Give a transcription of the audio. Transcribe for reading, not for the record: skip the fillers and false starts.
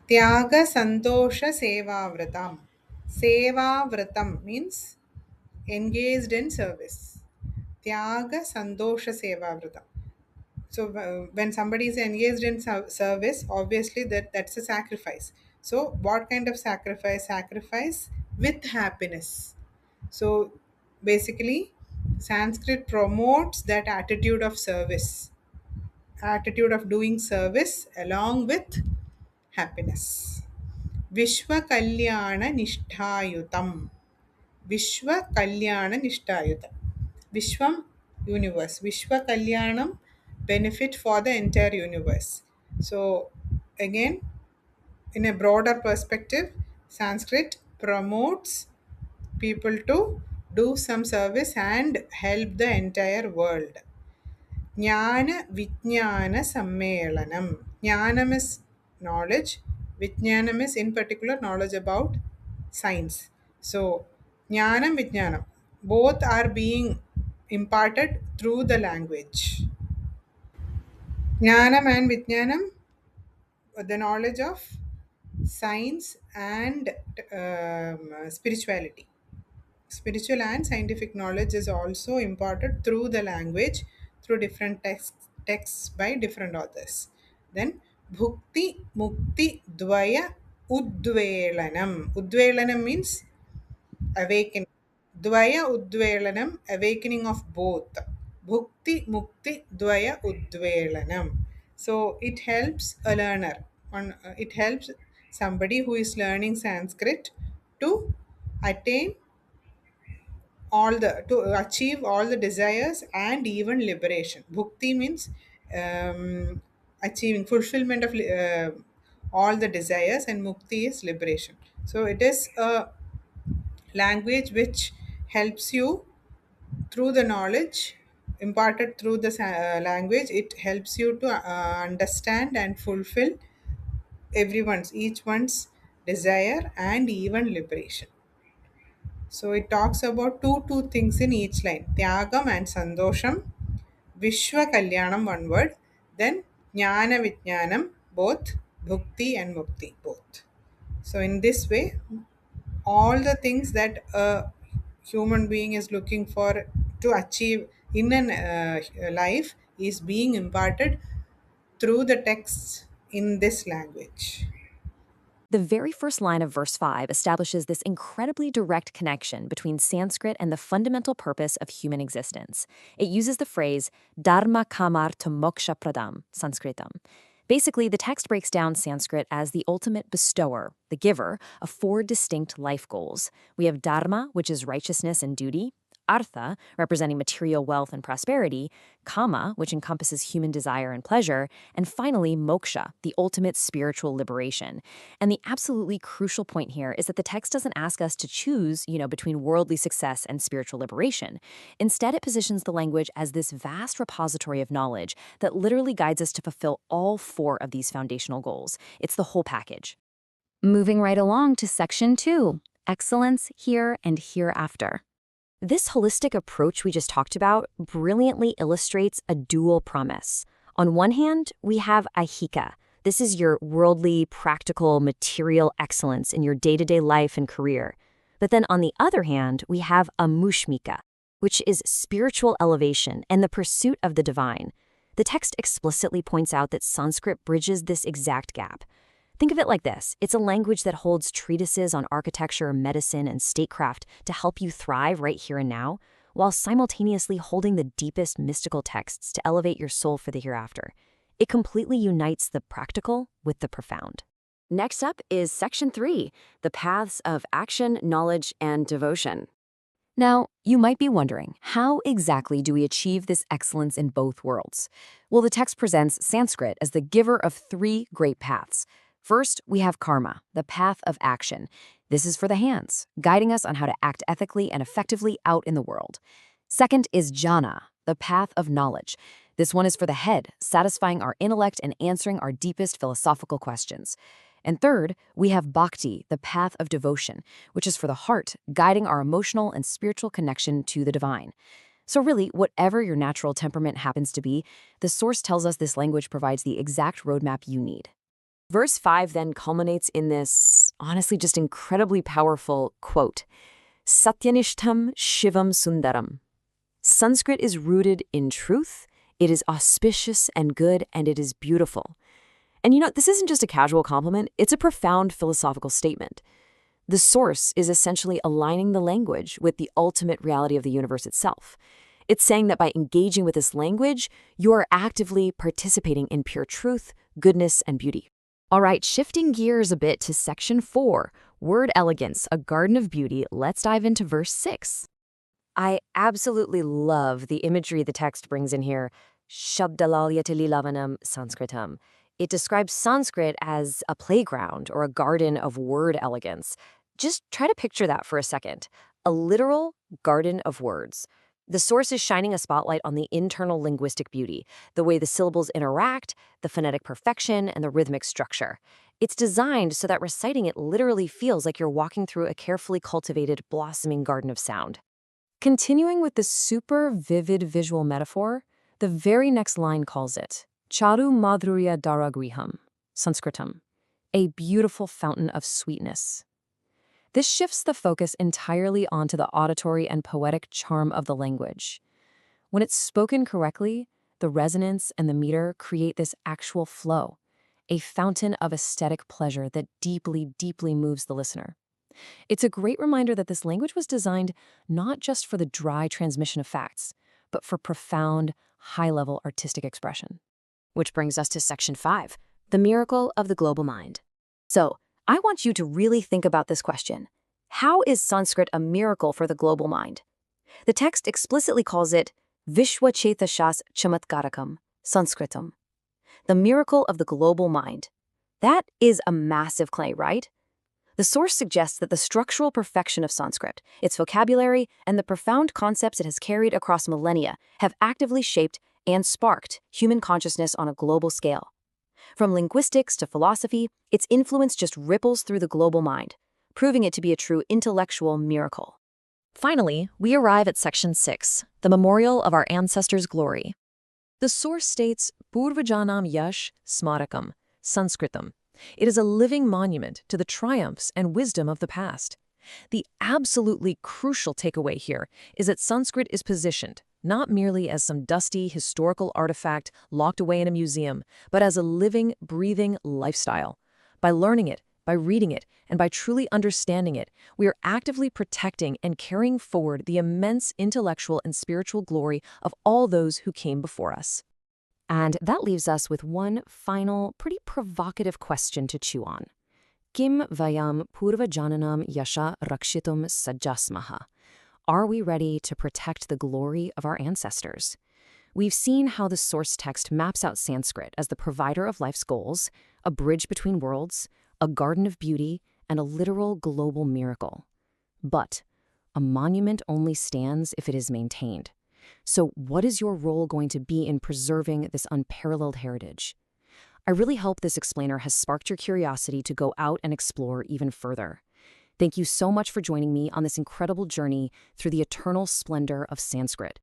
Tyaga Santosha Sevavratam. Sevavratam means engaged in service. Tyaga Santosha Sevavratam. So when somebody is engaged in service, obviously that's a sacrifice. So what kind of sacrifice? Sacrifice with happiness. So basically, Sanskrit promotes that attitude of service, attitude of doing service along with happiness. Vishwa Kalyana Nishtayutam. Vishwa Kalyana Nishtayutam. Vishwam, universe. Vishwa Kalyanam, benefit for the entire universe. So, again, in a broader perspective, Sanskrit promotes people to do some service and help the entire world. Jnana Vijnana Sammelanam. Jnanam is knowledge, Vijnanam is in particular knowledge about science. So, Jnanam Vijnanam, both are being imparted through the language. Jnanam and Vijnanam, the knowledge of science and spirituality. Spiritual and scientific knowledge is also imparted through the language, through different texts by different authors. Then, Bhukti Mukti Dvaya Udvelanam. Udvelanam means awakening. Dvaya Udvelanam, awakening of both. Bhukti Mukti Dvaya Udvelanam. So it helps a learner. It helps somebody who is learning Sanskrit to attain all the to achieve all the desires and even liberation. Bhukti means achieving fulfillment of all the desires, and mukti is liberation. So it is a language which helps you through the knowledge imparted through the language. It helps you to understand and fulfill each one's desire and even liberation. So it talks about two things in each line: Tyagam and Sandosham, Vishwa Kalyanam, one word, then Jnana Vijnanam, both, Bhukti and Mukti, both. So in this way, all the things that a human being is looking for to achieve in an life is being imparted through the texts in this language. The very first line of verse 5 establishes this incredibly direct connection between Sanskrit and the fundamental purpose of human existence. It uses the phrase dharma kamartha moksha pradam, Sanskritam. Basically, the text breaks down Sanskrit as the ultimate bestower, the giver, of four distinct life goals. We have dharma, which is righteousness and duty; artha, representing material wealth and prosperity; kama, which encompasses human desire and pleasure; and finally, moksha, the ultimate spiritual liberation. And the absolutely crucial point here is that the text doesn't ask us to choose, between worldly success and spiritual liberation. Instead, it positions the language as this vast repository of knowledge that literally guides us to fulfill all four of these foundational goals. It's the whole package. Moving right along to section 2, excellence here and hereafter. This holistic approach we just talked about brilliantly illustrates a dual promise. On one hand, we have ahika. This is your worldly, practical, material excellence in your day-to-day life and career. But then on the other hand, we have amushmika, which is spiritual elevation and the pursuit of the divine. The text explicitly points out that Sanskrit bridges this exact gap. Think of it like this. It's a language that holds treatises on architecture, medicine, and statecraft to help you thrive right here and now, while simultaneously holding the deepest mystical texts to elevate your soul for the hereafter. It completely unites the practical with the profound. Next up is section 3, the paths of action, knowledge, and devotion. Now, you might be wondering, how exactly do we achieve this excellence in both worlds? Well, the text presents Sanskrit as the giver of 3 great paths. First, we have karma, the path of action. This is for the hands, guiding us on how to act ethically and effectively out in the world. Second is jhana, the path of knowledge. This one is for the head, satisfying our intellect and answering our deepest philosophical questions. And third, we have bhakti, the path of devotion, which is for the heart, guiding our emotional and spiritual connection to the divine. So really, whatever your natural temperament happens to be, the source tells us this language provides the exact roadmap you need. Verse 5 then culminates in this, honestly, just incredibly powerful quote, Satyanishtam Shivam Sundaram. Sanskrit is rooted in truth, it is auspicious and good, and it is beautiful. And this isn't just a casual compliment, it's a profound philosophical statement. The source is essentially aligning the language with the ultimate reality of the universe itself. It's saying that by engaging with this language, you are actively participating in pure truth, goodness, and beauty. All right, shifting gears a bit to section 4, word elegance, a garden of beauty, let's dive into verse 6. I absolutely love the imagery the text brings in here. Shabdalalyatililavanam Sanskritam. It describes Sanskrit as a playground or a garden of word elegance. Just try to picture that for a second. A literal garden of words. The source is shining a spotlight on the internal linguistic beauty, the way the syllables interact, the phonetic perfection, and the rhythmic structure. It's designed so that reciting it literally feels like you're walking through a carefully cultivated, blossoming garden of sound. Continuing with this super vivid visual metaphor, the very next line calls it Charu Madhurya Daragriham, Sanskritam, a beautiful fountain of sweetness. This shifts the focus entirely onto the auditory and poetic charm of the language. When it's spoken correctly, the resonance and the meter create this actual flow, a fountain of aesthetic pleasure that deeply, deeply moves the listener. It's a great reminder that this language was designed not just for the dry transmission of facts, but for profound, high-level artistic expression. Which brings us to section 5, the miracle of the global mind. So, I want you to really think about this question. How is Sanskrit a miracle for the global mind? The text explicitly calls it Vishwachetasya Chamatkarakam, Sanskritam, the miracle of the global mind. That is a massive claim, right? The source suggests that the structural perfection of Sanskrit, its vocabulary, and the profound concepts it has carried across millennia have actively shaped and sparked human consciousness on a global scale. From linguistics to philosophy, its influence just ripples through the global mind, proving it to be a true intellectual miracle. Finally, we arrive at section 6, the memorial of our ancestors' glory. The source states, Purvajanam Yash Smarakam, Sanskritam. It is a living monument to the triumphs and wisdom of the past. The absolutely crucial takeaway here is that Sanskrit is positioned not merely as some dusty historical artifact locked away in a museum, but as a living, breathing lifestyle. By learning it, by reading it, and by truly understanding it, we are actively protecting and carrying forward the immense intellectual and spiritual glory of all those who came before us. And that leaves us with one final, pretty provocative question to chew on. Kim vayam purvajananam yasha rakshitum sajasmaha. Are we ready to protect the glory of our ancestors? We've seen how the source text maps out Sanskrit as the provider of life's goals, a bridge between worlds, a garden of beauty, and a literal global miracle. But a monument only stands if it is maintained. So what is your role going to be in preserving this unparalleled heritage? I really hope this explainer has sparked your curiosity to go out and explore even further. Thank you so much for joining me on this incredible journey through the eternal splendor of Sanskrit.